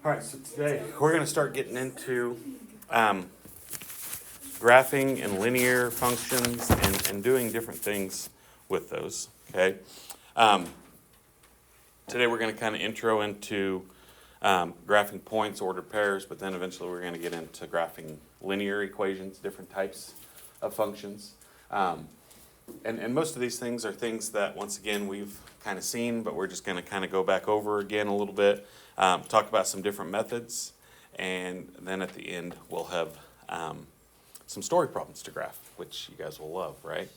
All right, so today we're going to start getting into graphing and linear functions and doing different things with those, okay? Today we're going to kind of intro into graphing points, ordered pairs, but then eventually we're going to get into graphing linear equations, different types of functions. And most of these things are things that, once again, we've kind of seen, but we're just going to kind of go back over again a little bit, talk about some different methods, and then at the end we'll have some story problems to graph, which you guys will love, right?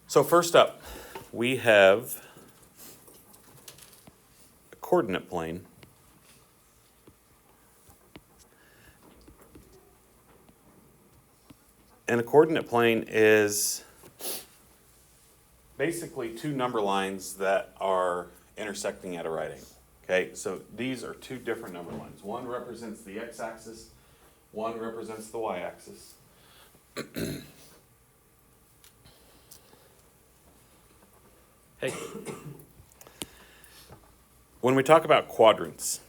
So first up, we have a coordinate plane. And a coordinate plane is basically two number lines that are intersecting at a right angle. Okay, so these are two different number lines. One represents the x-axis, one represents the y-axis. Hey. When we talk about quadrants,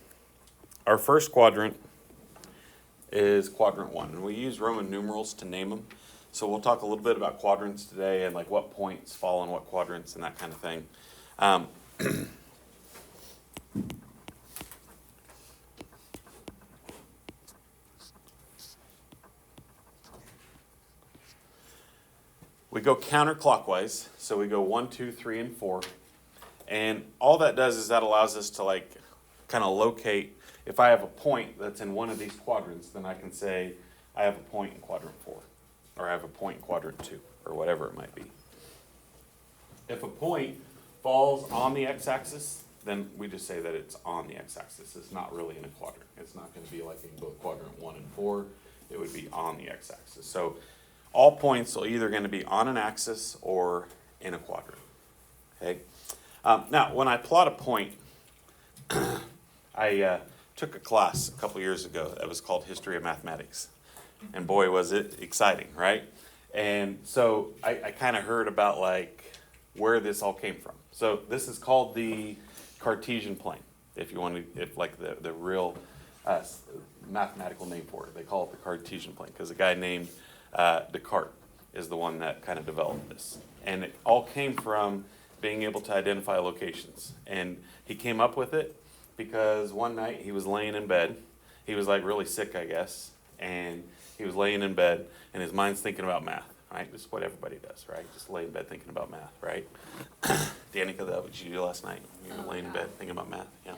our first quadrant is quadrant 1, and we use Roman numerals to name them. So we'll talk a little bit about quadrants today and like what points fall in what quadrants and that kind of thing. We go counterclockwise, so we go 1, 2, 3, and 4. And all that does is that allows us to like kind of locate. If I have a point that's in one of these quadrants, then I can say I have a point in quadrant 4, or I have a point in quadrant 2, or whatever it might be. If a point falls on the x-axis, then we just say that it's on the x-axis. It's not really in a quadrant. It's not going to be like in both quadrant 1 and 4. It would be on the x-axis. So all points are either going to be on an axis or in a quadrant. Okay. Now, when I plot a point, I took a class a couple years ago that was called History of Mathematics. And boy, was it exciting, right? And so I kind of heard about like where this all came from. So this is called the Cartesian plane, if you want to, if like the real mathematical name for it. They call it the Cartesian plane because a guy named Descartes is the one that kind of developed this. And it all came from being able to identify locations. And he came up with it because one night he was laying in bed. He was like really sick, I guess. And he was laying in bed and his mind's thinking about math, right? This is what everybody does, right? Just lay in bed thinking about math, right? Danica, that what you do last night? You were laying in bed thinking about math? Yeah.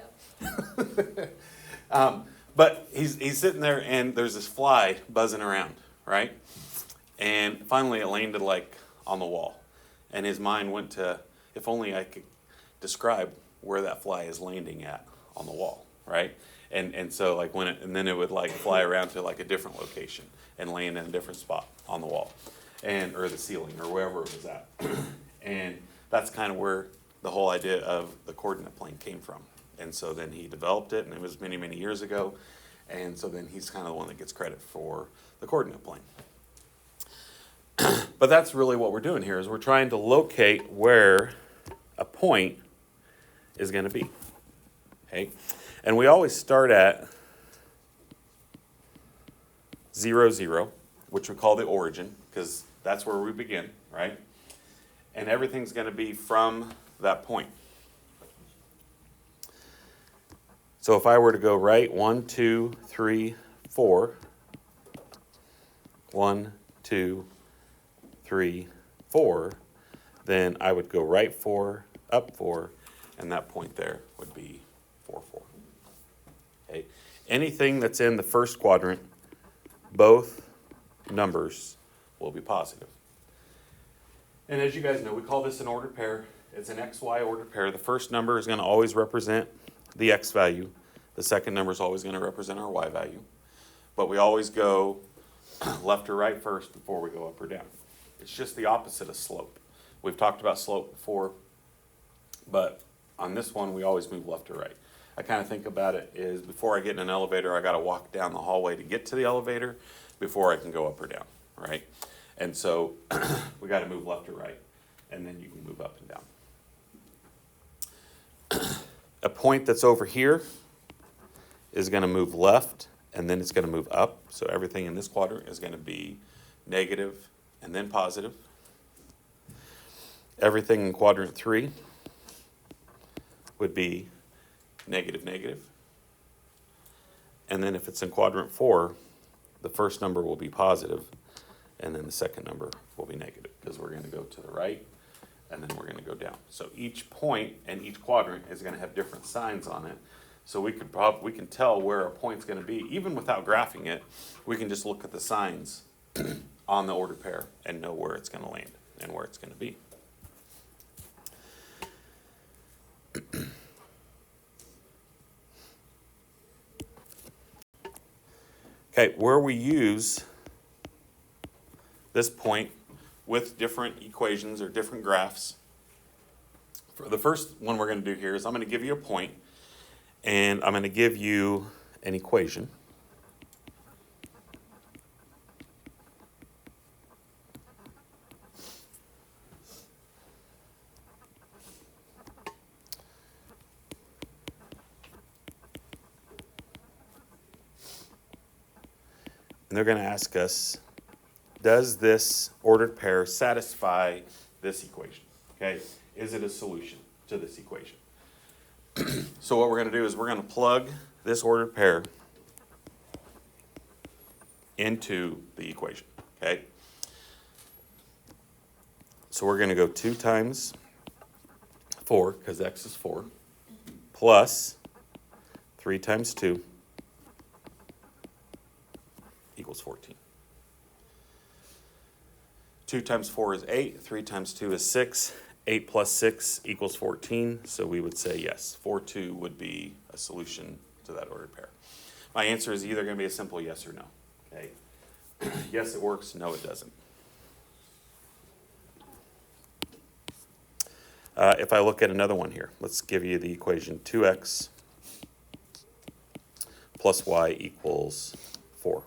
Yep. But he's sitting there and there's this fly buzzing around, right? And finally it landed like on the wall. And his mind went to, if only I could describe where that fly is landing at on the wall, right? And so like and then it would like fly around to like a different location and land in a different spot on the wall or the ceiling or wherever it was at. And that's kind of where the whole idea of the coordinate plane came from. And so then he developed it, and it was many, many years ago. And so then he's kind of the one that gets credit for the coordinate plane. But that's really what we're doing here is we're trying to locate where a point is going to be. Okay? And we always start at 0, 0, which we call the origin, because that's where we begin, right? And everything's going to be from that point. So if I were to go right, 1, 2, 3, 4, 1, 2, 3, 4, then I would go right 4, up 4, and that point there would be 4, 4. Okay. Anything that's in the first quadrant, both numbers will be positive. And as you guys know, we call this an ordered pair. It's an XY ordered pair. The first number is going to always represent the X value. The second number is always going to represent our Y value. But we always go left or right first before we go up or down. It's just the opposite of slope. We've talked about slope before, but on this one, we always move left or right. I kind of think about it is before I get in an elevator, I got to walk down the hallway to get to the elevator before I can go up or down, right? And so we got to move left or right, and then you can move up and down. a point that's over here is going to move left, and then it's going to move up. So everything in this quadrant is going to be negative and then positive. Everything in quadrant 3 would be negative, negative. And then if it's in quadrant 4, the first number will be positive, and then the second number will be negative, because we're going to go to the right, and then we're going to go down. So each point and each quadrant is going to have different signs on it. So we can tell where a point's going to be, even without graphing it. We can just look at the signs on the ordered pair and know where it's going to land and where it's going to be. Okay, where we use this point with different equations or different graphs. For the first one we're going to do here is I'm going to give you a point, and I'm going to give you an equation. And they're going to ask us, does this ordered pair satisfy this equation? Okay, is it a solution to this equation? So what we're going to do is we're going to plug this ordered pair into the equation, okay? So we're going to go 2 times 4, because x is 4, plus 3 times 2 equals 14. 2 times 4 is 8, 3 times 2 is 6, 8 plus 6 equals 14, so we would say yes, 4, 2 would be a solution to that ordered pair. My answer is either going to be a simple yes or no, okay? Yes, it works, no, it doesn't. If I look at another one here, let's give you the equation 2x plus y equals 4.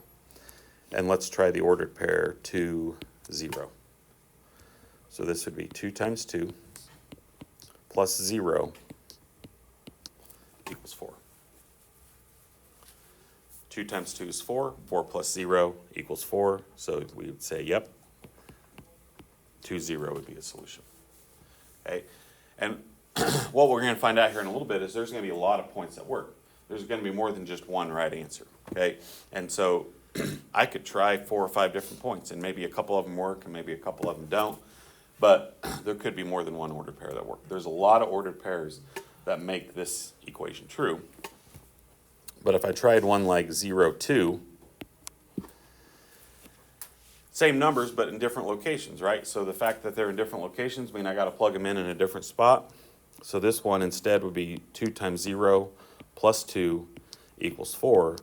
And let's try the ordered pair to 0. So this would be 2 times 2 plus 0 equals 4. 2 times 2 is 4. 4 plus 0 equals 4. So we would say, yep, 2, 0 would be a solution. Okay? And what we're going to find out here in a little bit is there's going to be a lot of points that work. There's going to be more than just one right answer. Okay? And so I could try 4 or 5 different points, and maybe a couple of them work and maybe a couple of them don't. But there could be more than one ordered pair that work. There's a lot of ordered pairs that make this equation true. But if I tried one like 0, 2, same numbers but in different locations, right? So the fact that they're in different locations means I got to plug them in a different spot. So this one instead would be 2 times 0 plus 2 equals 4,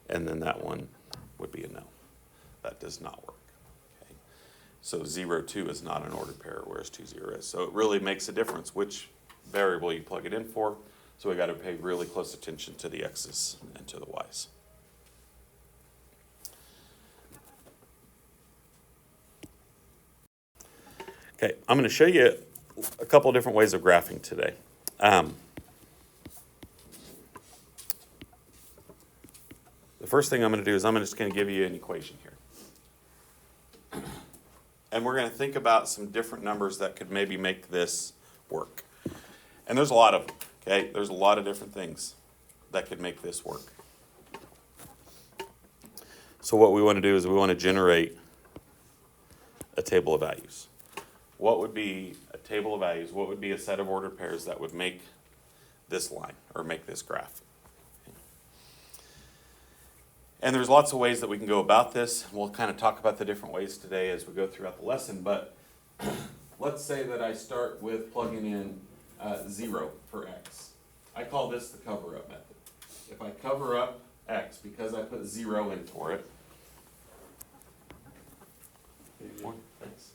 and then that one would be a no. That does not work. Okay? So 0, 2 is not an ordered pair, whereas 2, 0 is. So it really makes a difference which variable you plug it in for. So we got to pay really close attention to the x's and to the y's. Okay, I'm going to show you a couple different ways of graphing today. The first thing I'm going to do is I'm just going to give you an equation here. And we're going to think about some different numbers that could maybe make this work. And there's a lot of them, okay? There's a lot of different things that could make this work. So what we want to do is we want to generate a table of values. What would be a table of values? What would be a set of ordered pairs that would make this line or make this graph? And there's lots of ways that we can go about this. We'll kind of talk about the different ways today as we go throughout the lesson. But let's say that I start with plugging in 0 for x. I call this the cover-up method. If I cover up x because I put 0 in for it. Thanks.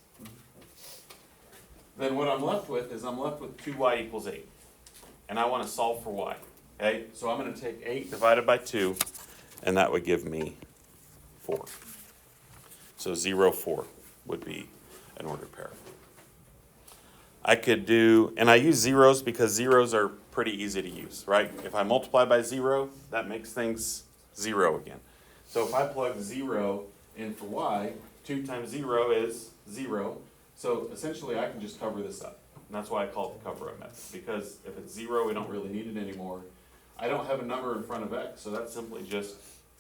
Then what I'm left with is I'm left with 2y equals 8. And I want to solve for y. Okay? So I'm going to take 8 divided by 2. And that would give me 4. So 0, 4 would be an ordered pair. I could do, and I use zeros because zeros are pretty easy to use, right? If I multiply by 0, that makes things 0 again. So if I plug 0 in for y, 2 times 0 is 0. So essentially I can just cover this up. And that's why I call it the cover-up method. Because if it's 0, we don't really need it anymore. I don't have a number in front of x, so that's simply just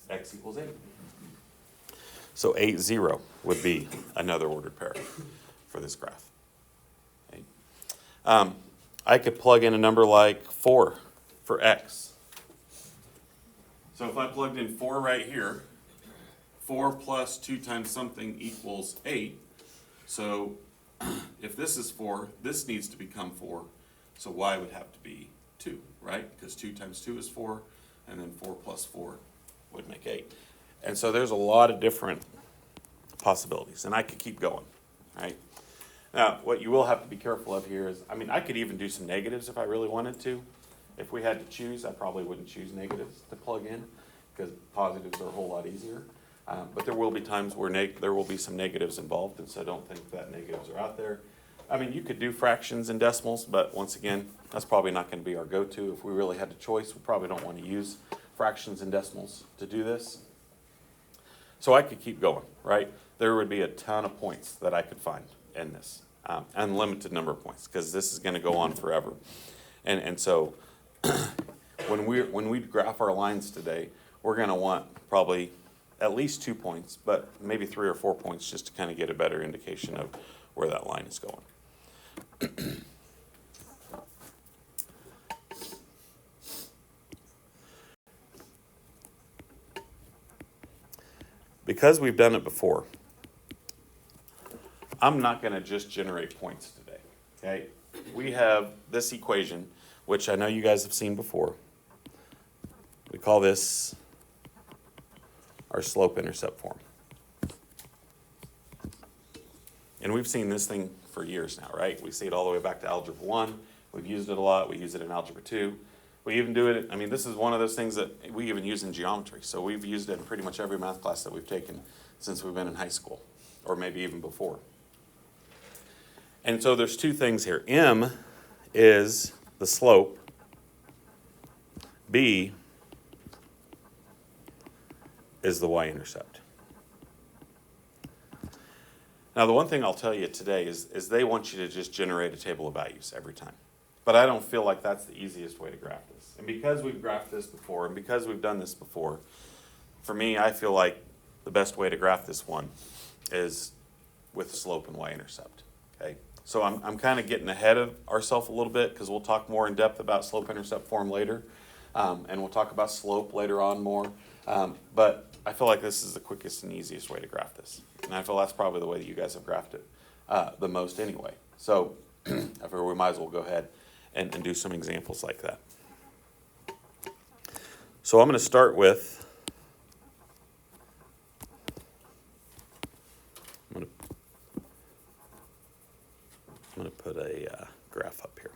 x equals 8. So 8, 0 would be another ordered pair for this graph. Okay. I could plug in a number like 4 for x. So if I plugged in 4 right here, 4 plus 2 times something equals 8. So if this is 4, this needs to become 4. So y would have to be 2, right? Because 2 times 2 is 4, and then 4 plus 4 would make 8. And so there's a lot of different possibilities, and I could keep going, right? Now, what you will have to be careful of here is, I mean, I could even do some negatives if I really wanted to. If we had to choose, I probably wouldn't choose negatives to plug in, because positives are a whole lot easier. But there will be times where there will be some negatives involved, and so don't think that negatives are out there. I mean, you could do fractions and decimals, but once again, that's probably not going to be our go-to. If we really had a choice, we probably don't want to use fractions and decimals to do this. So I could keep going, right? There would be a ton of points that I could find in this, unlimited number of points, because this is going to go on forever. And so when we graph our lines today, we're going to want probably at least 2 points, but maybe 3 or 4 points just to kind of get a better indication of where that line is going. Because we've done it before, I'm not going to just generate points today, okay? We have this equation, which I know you guys have seen before. We call this our slope-intercept form. And we've seen this thing for years now, right? We see it all the way back to Algebra 1. We've used it a lot. We use it in Algebra 2. We even do it, I mean, this is one of those things that we even use in geometry. So we've used it in pretty much every math class that we've taken since we've been in high school, or maybe even before. And so there's two things here. M is the slope. B is the y-intercept. Now, the one thing I'll tell you today is they want you to just generate a table of values every time. But I don't feel like that's the easiest way to graph this. And because we've graphed this before, and because we've done this before, for me, I feel like the best way to graph this one is with slope and y-intercept, okay? So I'm kind of getting ahead of ourselves a little bit, because we'll talk more in depth about slope-intercept form later, and we'll talk about slope later on more. But I feel like this is the quickest and easiest way to graph this. And I feel that's probably the way that you guys have graphed it the most anyway. So I figure we might as well go ahead and do some examples like that. So I'm going to start with, I'm going to put a graph up here.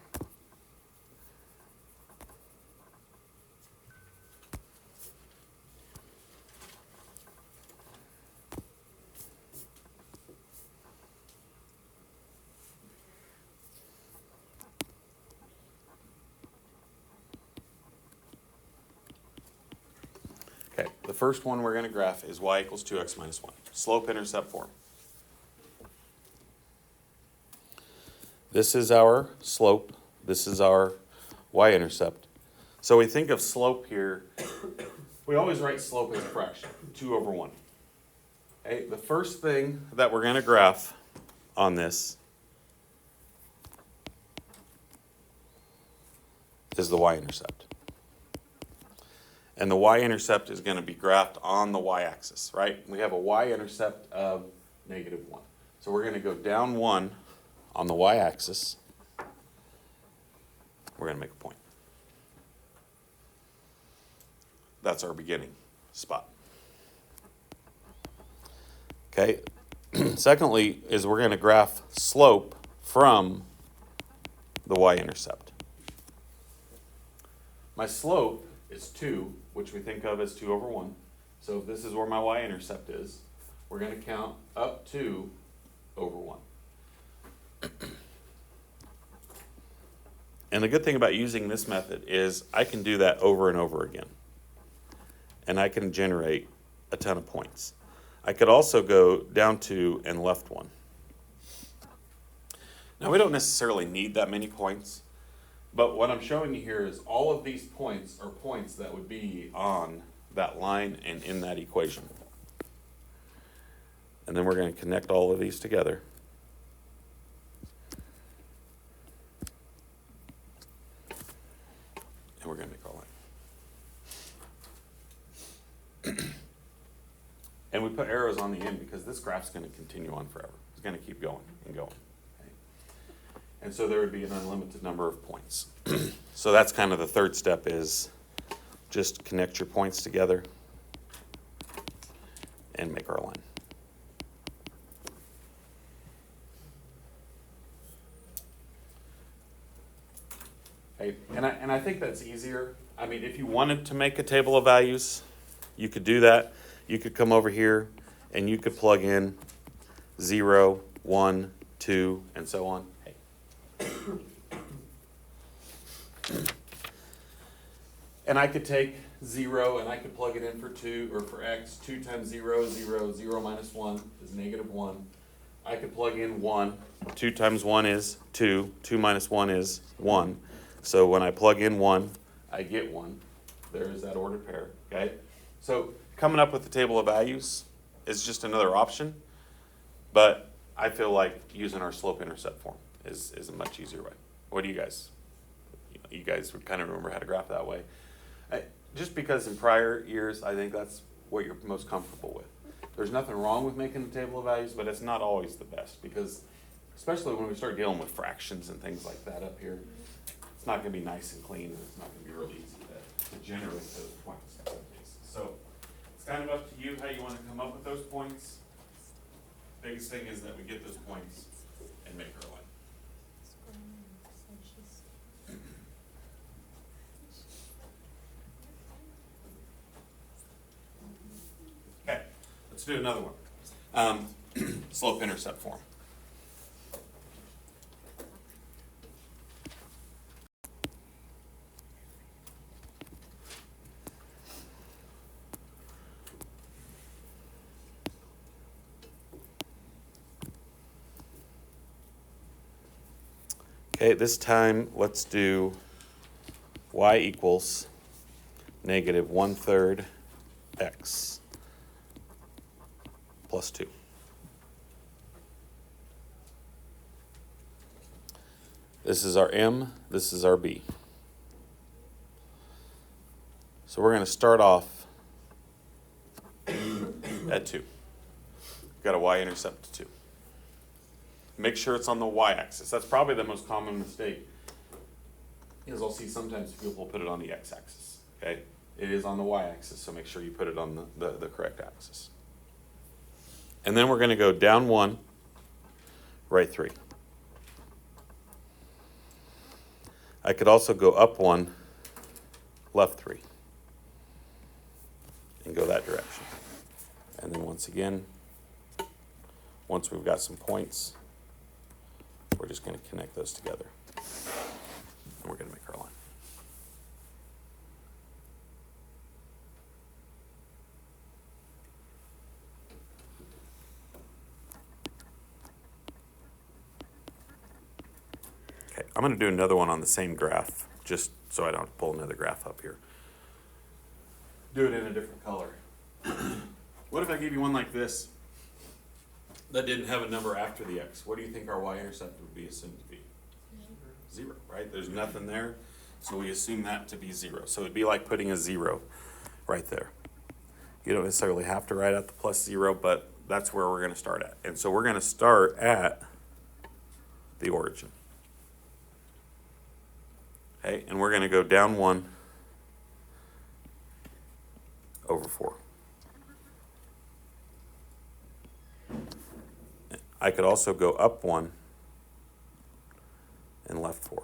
Okay, the first one we're going to graph is y equals 2x minus 1. Slope-intercept form. This is our slope. This is our y-intercept. So we think of slope here. We always write slope as a fraction, 2 over 1. Okay, the first thing that we're going to graph on this is the y-intercept. And the y-intercept is going to be graphed on the y-axis, right? We have a y-intercept of -1. So we're going to go down 1 on the y-axis. We're going to make a point. That's our beginning spot. Okay. Secondly is we're going to graph slope from the y-intercept. My slope is 2, which we think of as 2 over 1. So if this is where my y-intercept is, we're going to count up 2 over 1. And the good thing about using this method is I can do that over and over again. And I can generate a ton of points. I could also go down 2 and left 1. Now we don't necessarily need that many points, but what I'm showing you here is all of these points are points that would be on that line and in that equation. And then we're going to connect all of these together. And we're going to make our line. And we put arrows on the end because this graph's going to continue on forever. It's going to keep going and going. Okay? And so there would be an unlimited number of points. So that's kind of the third step, is just connect your points together and make our line. Okay. And I think that's easier. I mean, if you wanted to make a table of values, you could do that. You could come over here and you could plug in 0, 1, 2, and so on. Hey. And I could take 0 and I could plug it in for 2, or for x. 2 times 0, 0, 0 minus 1 is negative 1. I could plug in 1. 2 times 1 is 2. 2 minus 1 is 1. So when I plug in 1, I get 1. There's that ordered pair, okay? So coming up with the table of values is just another option, but I feel like using our slope-intercept form is a much easier way. What do you guys? You guys would kind of remember how to graph that way. Just because in prior years, I think that's what you're most comfortable with. There's nothing wrong with making a table of values, but it's not always the best, because especially when we start dealing with fractions and things like that up here, it's not going to be nice and clean, and it's not going to be really easy to generate those points in some cases. So it's kind of up to you how you want to come up with those points. Biggest thing is that we get those points and make our line. Okay, let's do another one. Slope-intercept form. Okay, this time let's do y equals negative 1/3 x plus 2. This is our m, this is our b. So we're going to start off at 2. We've got a y-intercept of 2. Make sure it's on the y-axis. That's probably the most common mistake, is I'll see sometimes people put it on the x-axis. Okay, it is on the y-axis, so make sure you put it on the correct axis. And then we're going to go down 1, right 3. I could also go up 1, left 3, and go that direction. And then once again, once we've got some points, we're just going to connect those together. And we're going to make our line. Okay, I'm going to do another one on the same graph, just so I don't have to pull another graph up here. Do it in a different color. What if I gave you one like this that didn't have a number after the x? What do you think our y-intercept would be assumed to be? 0, right? There's nothing there, so we assume that to be 0. So it'd be like putting a 0 right there. You don't necessarily have to write out the plus 0, but that's where we're going to start at. And so we're going to start at the origin. Okay, and we're going to go down 1 over 4. I could also go up 1 and left 4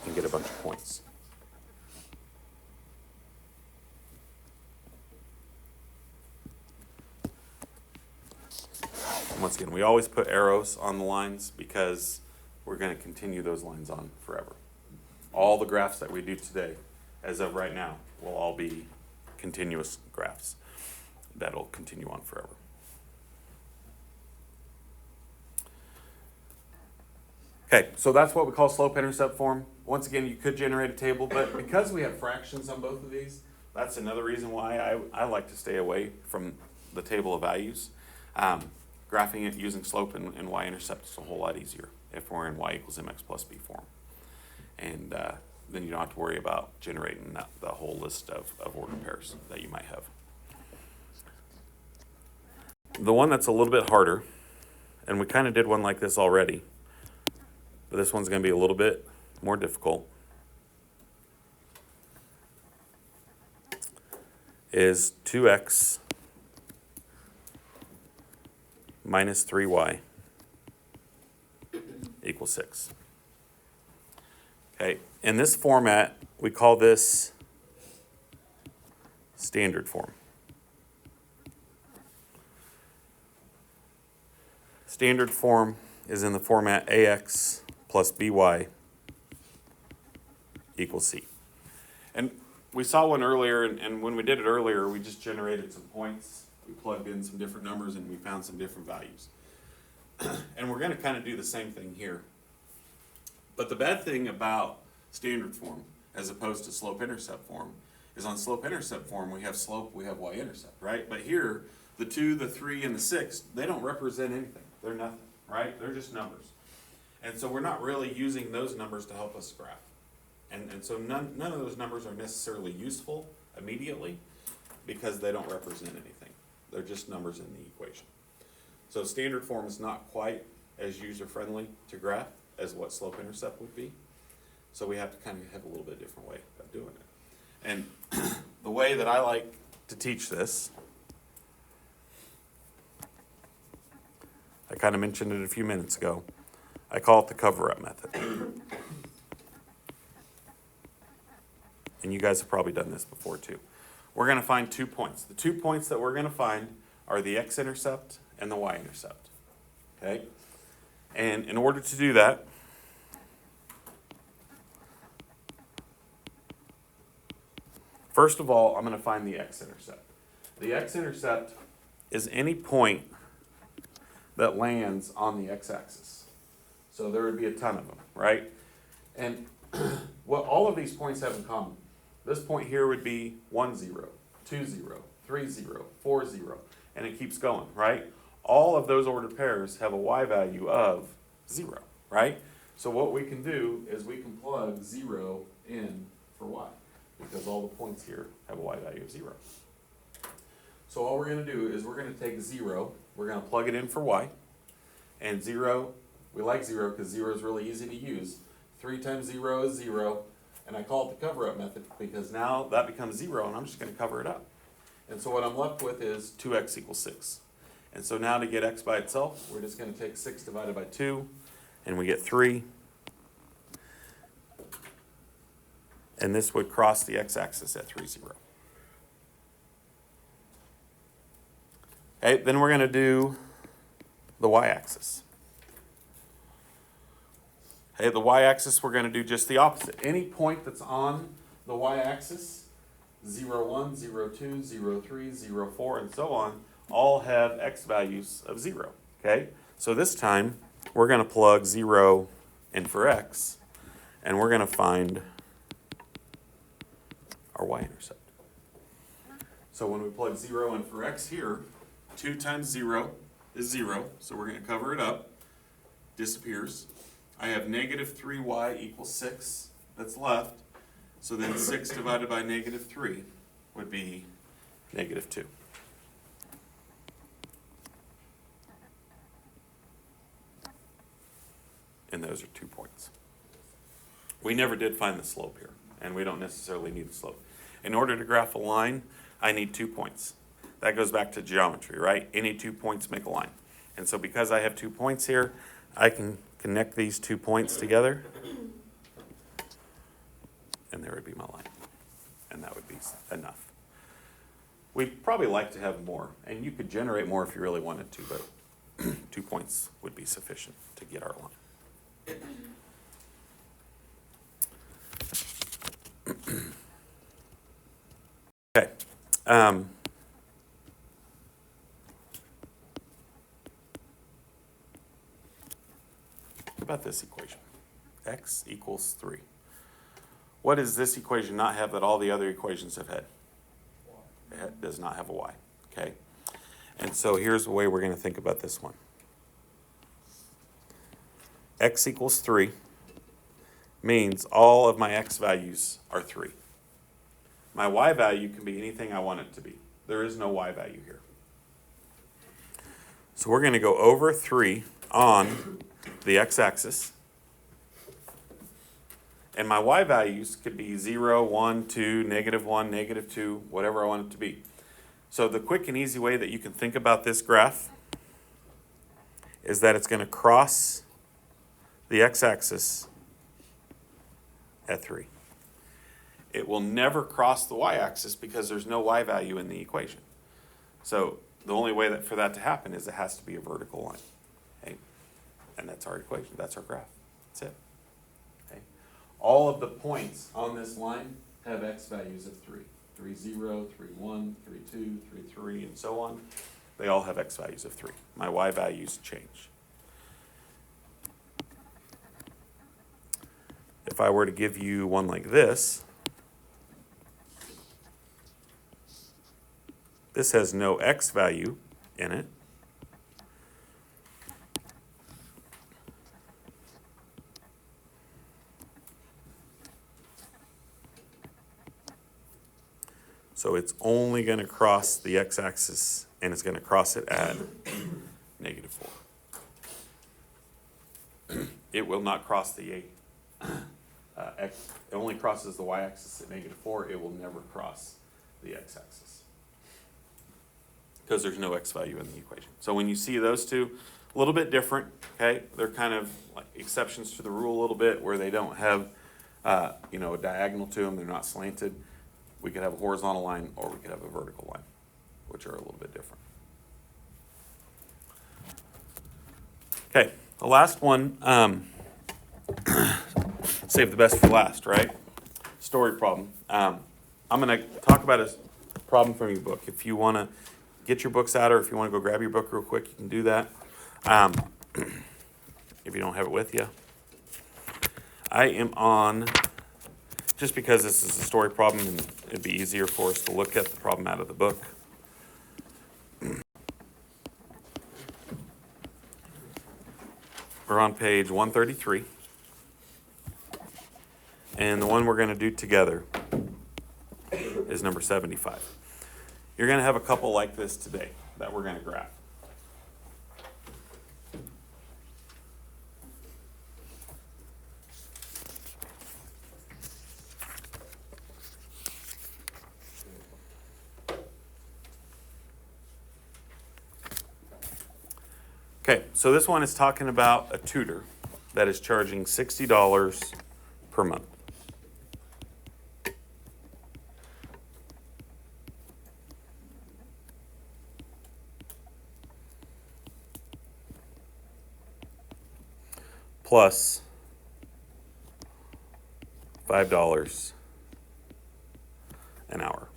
and get a bunch of points. And once again, we always put arrows on the lines because we're going to continue those lines on forever. All the graphs that we do today, as of right now, will all be continuous graphs that'll continue on forever. Okay, so that's what we call slope-intercept form. Once again, you could generate a table, but because we have fractions on both of these, that's another reason why I like to stay away from the table of values. Graphing it using slope and y-intercept is a whole lot easier if we're in y equals mx plus b form. And then you don't have to worry about generating the whole list of ordered pairs that you might have. The one that's a little bit harder, and we kind of did one like this already, but this one's going to be a little bit more difficult, is 2x minus 3y equals 6. Okay, in this format, we call this standard form. Standard form is in the format ax plus by equals c. And we saw one earlier, and when we did it earlier, we just generated some points. We plugged in some different numbers, and we found some different values. And we're going to kind of do the same thing here. But the bad thing about standard form, as opposed to slope-intercept form, is on slope-intercept form, we have slope, we have y-intercept, right? But here, the 2, the 3, and the 6, they don't represent anything. They're nothing, right? They're just numbers. And so we're not really using those numbers to help us graph. And so none of those numbers are necessarily useful immediately because they don't represent anything. They're just numbers in the equation. So standard form is not quite as user-friendly to graph as what slope-intercept would be. So we have to kind of have a little bit different way of doing it. And the way that I like to teach this, I kind of mentioned it a few minutes ago. I call it the cover-up method. And you guys have probably done this before too. We're going to find 2 points. The 2 points that we're going to find are the x-intercept and the y-intercept. Okay? And in order to do that, first of all, I'm going to find the x-intercept. The x-intercept is any point that lands on the x-axis. So there would be a ton of them, right? And what all of these points have in common, this point here would be 1, 0, 2, 0, 3, 0, 4, 0, and it keeps going, right? All of those ordered pairs have a y value of 0, right? So what we can do is we can plug 0 in for y, because all the points here have a y value of 0. So all we're going to do is we're going to take 0, we're going to plug it in for y, and 0, we like 0 because 0 is really easy to use. 3 times 0 is 0, and I call it the cover-up method because now that becomes 0, and I'm just going to cover it up. And so what I'm left with is 2x equals 6. And so now to get x by itself, we're just going to take 6 divided by 2, and we get 3. And this would cross the x-axis at 3, 0. Okay, then we're going to do the y-axis. Okay, the y-axis, we're going to do just the opposite. Any point that's on the y-axis, 0, 1, 0, 2, 0, 3, 0, 4, and so on, all have x values of 0. Okay, so this time we're going to plug 0 in for x, and we're going to find our y-intercept. So when we plug 0 in for x here, 2 times 0 is 0, so we're going to cover it up, disappears. I have negative 3y equals 6 that's left, so then 6 divided by negative 3 would be negative 2. And those are 2 points. We never did find the slope here, and we don't necessarily need the slope. In order to graph a line, I need 2 points. That goes back to geometry, right? Any 2 points make a line. And so because I have 2 points here, I can connect these 2 points together, and there would be my line. And that would be enough. We'd probably like to have more, and you could generate more if you really wanted to, but 2 points would be sufficient to get our line. Okay. What about this equation? X equals 3. What does this equation not have that all the other equations have had? It does not have a y. Okay. And so here's the way we're going to think about this one. X equals 3 means all of my x values are 3. My y value can be anything I want it to be. There is no y value here. So we're going to go over 3 on the x-axis. And my y values could be 0, 1, 2, -1, -2, whatever I want it to be. So the quick and easy way that you can think about this graph is that it's going to cross the x-axis at 3. It will never cross the y-axis because there's no y value in the equation. So the only way that for that to happen is it has to be a vertical line. Okay? And that's our equation. That's our graph. That's it. Okay? All of the points on this line have x values of 3. 3, 0, 3, 1, 3, 2, 3, 3, and so on. They all have x values of 3. My y values change. If I were to give you one like this, this has no x value in it. So it's only going to cross the x-axis, and it's going to cross it at -4. It will not cross the x. It only crosses the y-axis at -4. It will never cross the x-axis because there's no x value in the equation. So when you see those two, a little bit different, okay? They're kind of like exceptions to the rule a little bit where they don't have, a diagonal to them. They're not slanted. We could have a horizontal line or we could have a vertical line, which are a little bit different. Okay, the last one, save the best for last, right? Story problem. I'm going to talk about a problem from your book. If you want to get your books out or if you want to go grab your book real quick, you can do that. If you don't have it with you. I am on, just because this is a story problem and it'd be easier for us to look at the problem out of the book. We're on page 133. And the one we're going to do together is number 75. You're going to have a couple like this today that we're going to graph. Okay, so this one is talking about a tutor that is charging $60 per month. Plus $5 an hour.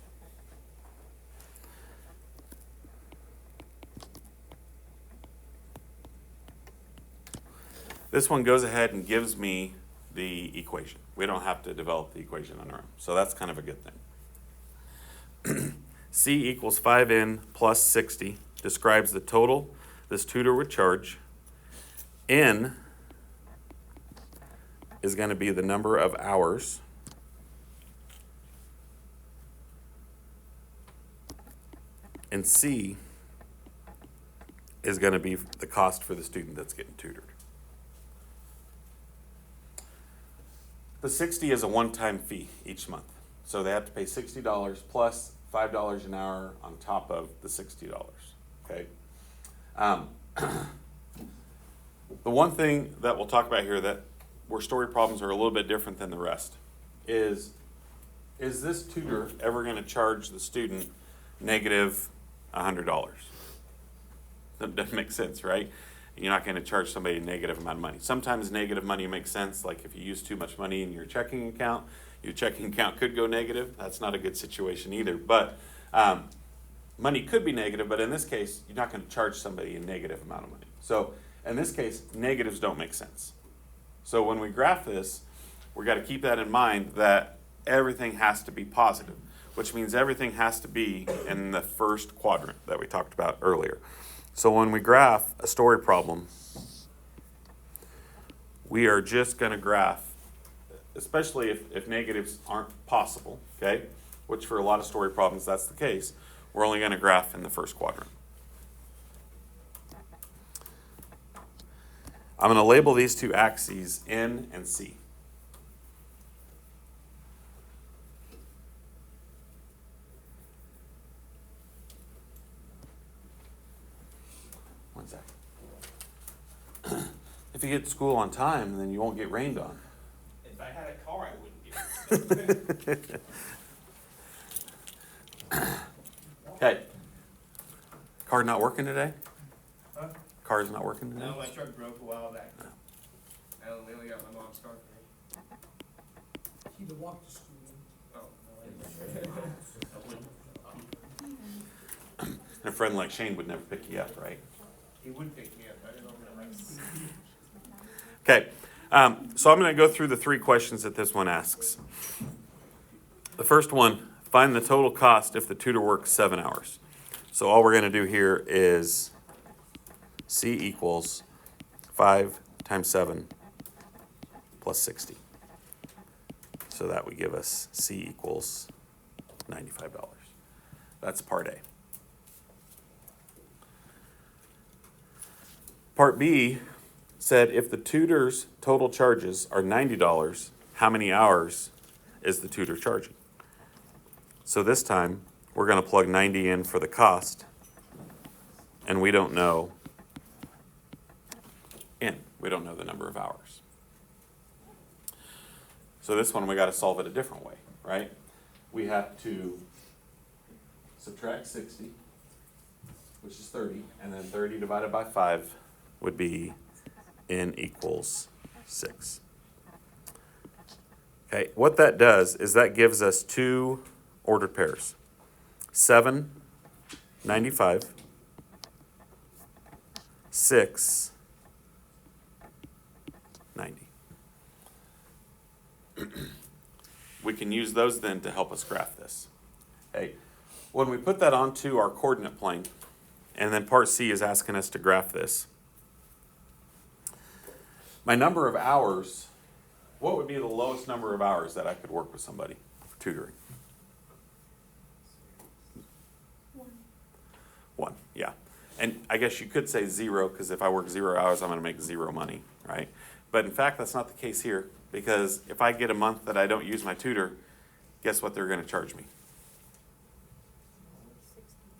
This one goes ahead and gives me the equation. We don't have to develop the equation on our own. So that's kind of a good thing. C equals 5n plus 60 describes the total this tutor would charge. N is going to be the number of hours. And C is going to be the cost for the student that's getting tutored. The 60 is a one-time fee each month. So they have to pay $60 plus $5 an hour on top of the $60, okay? The one thing that we'll talk about here that where story problems are a little bit different than the rest is this tutor ever going to charge the student negative $100? That doesn't make sense, right? you're not going to charge somebody a negative amount of money. Sometimes negative money makes sense, like if you use too much money in your checking account could go negative. That's not a good situation either. But money could be negative, but in this case, you're not going to charge somebody a negative amount of money. So in this case, negatives don't make sense. So when we graph this, we've got to keep that in mind, that everything has to be positive, which means everything has to be in the first quadrant that we talked about earlier. So when we graph a story problem, we are just going to graph, especially if negatives aren't possible, okay, which for a lot of story problems that's the case, we're only going to graph in the first quadrant. I'm going to label these two axes N and C. One sec. If you get to school on time, then you won't get rained on. If I had a car, I wouldn't get it. Okay. Car not working today? Huh? Car's not working today? No, my truck broke a while back. I only got my mom's car for me. He would walk to school. Oh, A friend like Shane would never pick you up, right? he would pick me up. I didn't know that. Okay, so I'm going to go through the three questions that this one asks. The first one, find the total cost if the tutor works 7 hours. So all we're going to do here is C equals 5 times 7 plus 60. So that would give us C equals $95. That's part A. Part B said if the tutor's total charges are $90, how many hours is the tutor charging? So this time, we're going to plug 90 in for the cost, and we don't know we don't know the number of hours. So this one, we got to solve it a different way, right? We have to subtract 60, which is 30, and then 30 divided by 5 would be N equals 6. Okay, what that does is that gives us two ordered pairs. 7, 95, 6, 90. We can use those then to help us graph this. Okay, when we put that onto our coordinate plane, and then part C is asking us to graph this, my number of hours, what would be the lowest number of hours that I could work with somebody for tutoring? 1, yeah. And I guess you could say 0, because if I work 0 hours, I'm going to make 0 money, right? But in fact, that's not the case here, because if I get a month that I don't use my tutor, guess what they're going to charge me?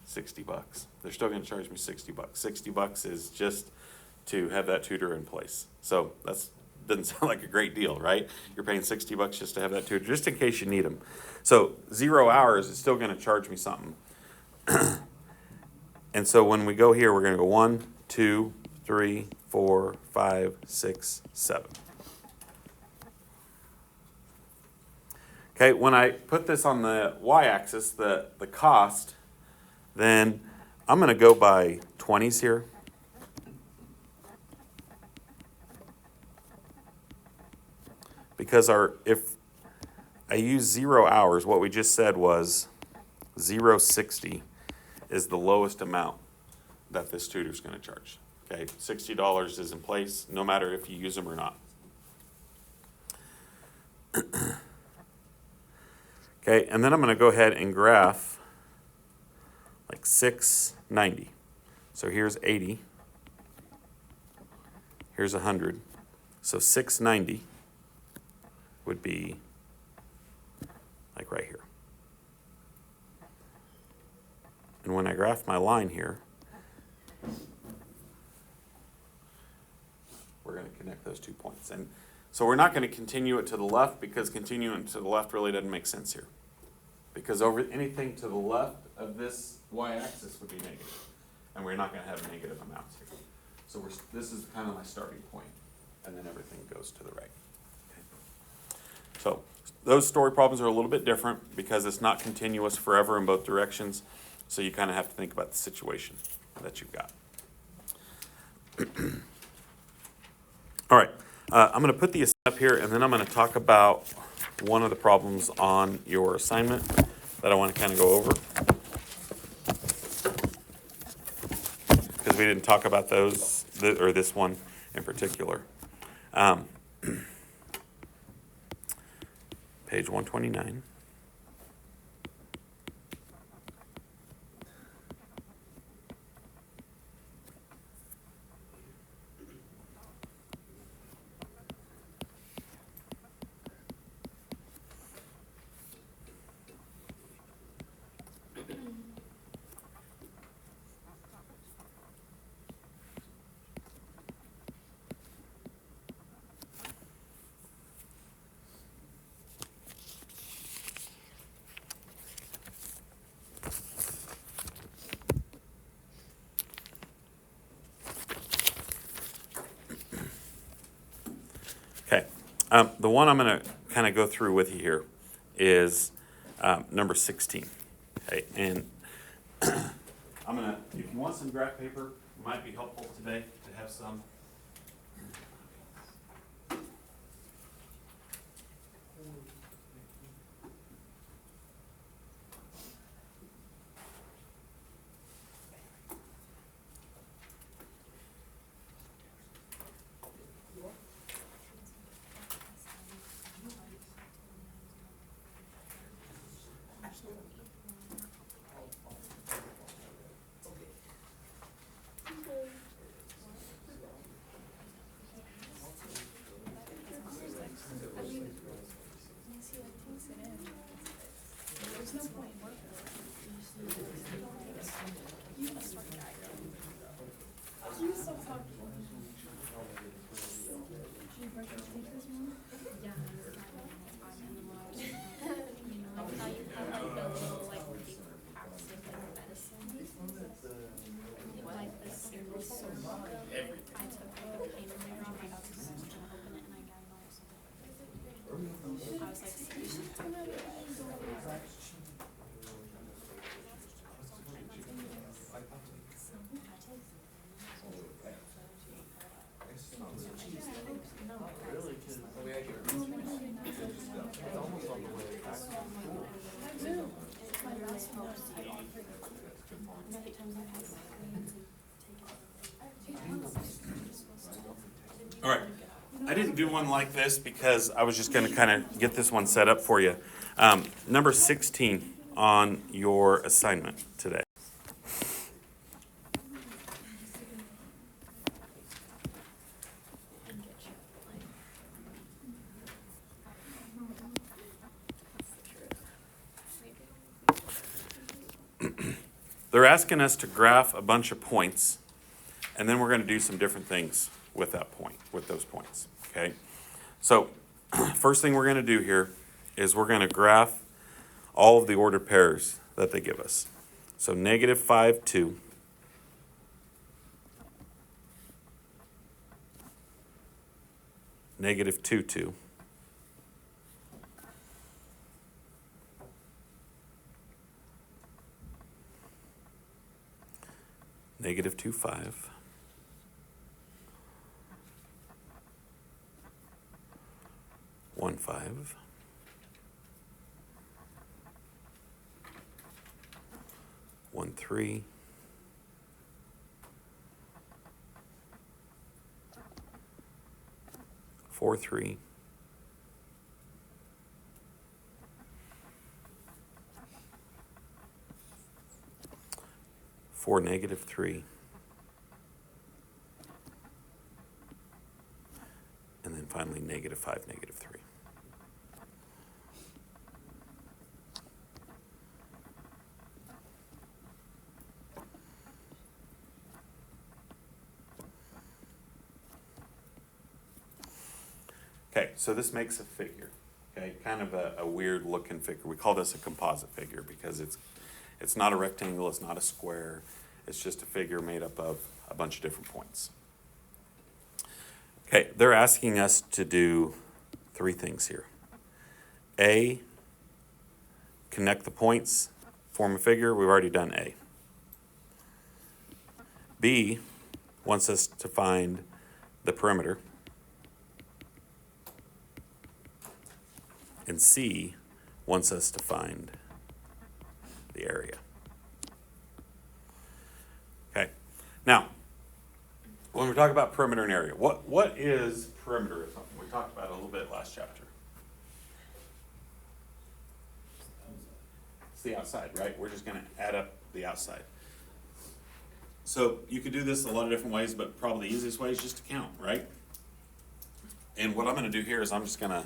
$60. They're still going to charge me $60. $60 is just to have that tutor in place. So that's doesn't sound like a great deal, right? You're paying $60 just to have that tutor, just in case you need them. So 0 hours is still going to charge me something. And so when we go here, we're going to go 1, 2, 3, 4, 5, 6, 7. Okay, when I put this on the y-axis, the cost, then I'm going to go by 20s here. Because if I use 0 hours, what we just said was 0.60 is the lowest amount that this tutor's going to charge. Okay, $60 is in place, no matter if you use them or not. Okay, and then I'm going to go ahead and graph like 690. So here's 80. Here's 100. So 690 would be like right here. And when I graph my line here, we're going to connect those 2 points. And so we're not going to continue it to the left, because continuing to the left really doesn't make sense here. Because over anything to the left of this y-axis would be negative. And we're not going to have negative amounts here. So this is kind of my starting point, and then everything goes to the right. Okay. So those story problems are a little bit different because it's not continuous forever in both directions. So you kind of have to think about the situation that you've got. All right, I'm going to put these up here, and then I'm going to talk about one of the problems on your assignment that I want to kind of go over. Because we didn't talk about those, or this one in particular. Page 129. Okay, the one I'm going to kind of go through with you here is number 16. Okay, and I'm going to, if you want some graph paper, it might be helpful today to have some. All right, I didn't do one like this because I was just going to kind of get this one set up for you. Number 16 on your assignment today. They're asking us to graph a bunch of points, and then we're going to do some different things with that point, with those points, okay? So first thing we're going to do here is we're going to graph all of the ordered pairs that they give us. So -5, 2. -2, 2. -2, 5. 1, 5. 1, 3. 4, 3. 4, -3. And then finally -5, -3. Okay, so this makes a figure, okay, kind of a weird looking figure. We call this a composite figure because it's not a rectangle, it's not a square, it's just a figure made up of a bunch of different points, Okay, they're asking us to do 3 things here. A, connect the points, form a figure. We've already done A. B wants us to find the perimeter. And C wants us to find the area. Okay, now, when we talk about perimeter and area, what is perimeter? We talked about it a little bit last chapter. It's the outside, right? We're just gonna add up the outside. So you could do this a lot of different ways, but probably the easiest way is just to count, right? And what I'm gonna do here is I'm just gonna,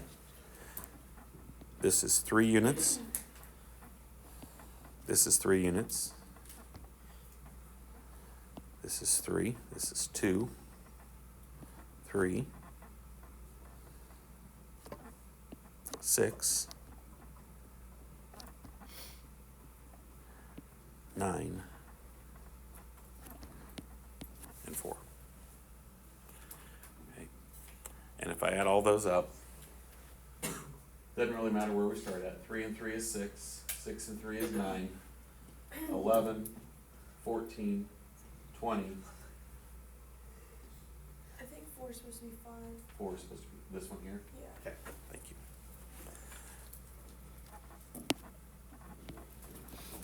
this is 3 units. This is 3 units. This is 3, this is 2, 3, 6, 9, and 4. Okay. And if I add all those up, doesn't really matter where we start at. 3 and 3 is 6, 6 and 3 is 9, 11, 14, 20. I think 4 is supposed to be 5. 4 is supposed to be this one here? Yeah. Okay, thank you.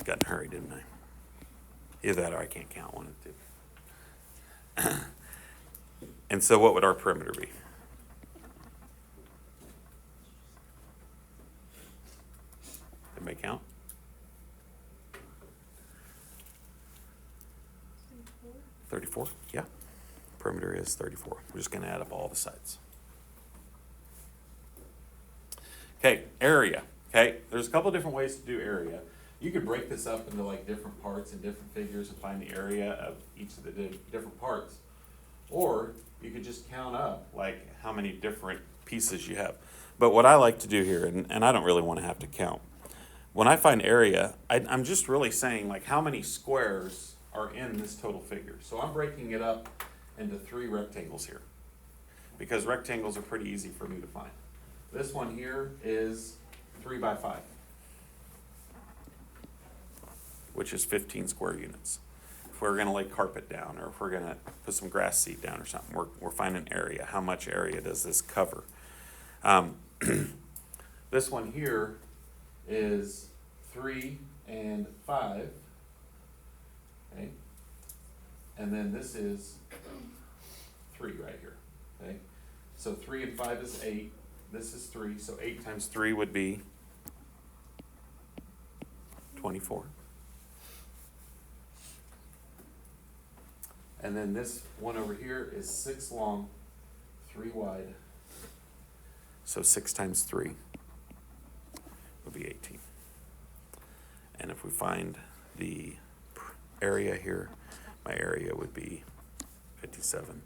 Got in a hurry, didn't I? Either that or I can't count 1 and 2. And so what would our perimeter be? Anybody count? 34, yeah. Perimeter is 34. We're just going to add up all the sides. Okay, area. Okay, there's a couple different ways to do area. You could break this up into like different parts and different figures and find the area of each of the different parts. Or you could just count up like how many different pieces you have. But what I like to do here, and I don't really want to have to count, when I find area, I'm just really saying like how many squares are in this total figure. So I'm breaking it up into 3 rectangles here because rectangles are pretty easy for me to find. This one here is 3 by 5, which is 15 square units. If we're gonna lay carpet down or if we're gonna put some grass seed down or something, we're finding area. How much area does this cover? This one here is 3 and 5. Okay, and then this is 3 right here. Okay, so 3 and 5 is 8. This is 3, so 8 times 3 would be 24. And then this one over here is 6 long, 3 wide. So 6 times 3 would be 18. And if we find the area here, my area would be 57.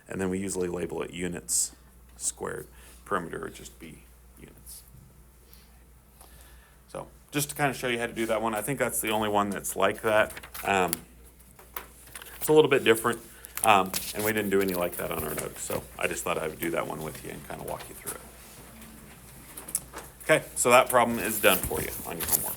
And then we usually label it units squared. Perimeter would just be units. So just to kind of show you how to do that one, I think that's the only one that's like that. It's a little bit different, and we didn't do any like that on our notes, so I just thought I would do that one with you and kind of walk you through it. Okay, so that problem is done for you on your homework.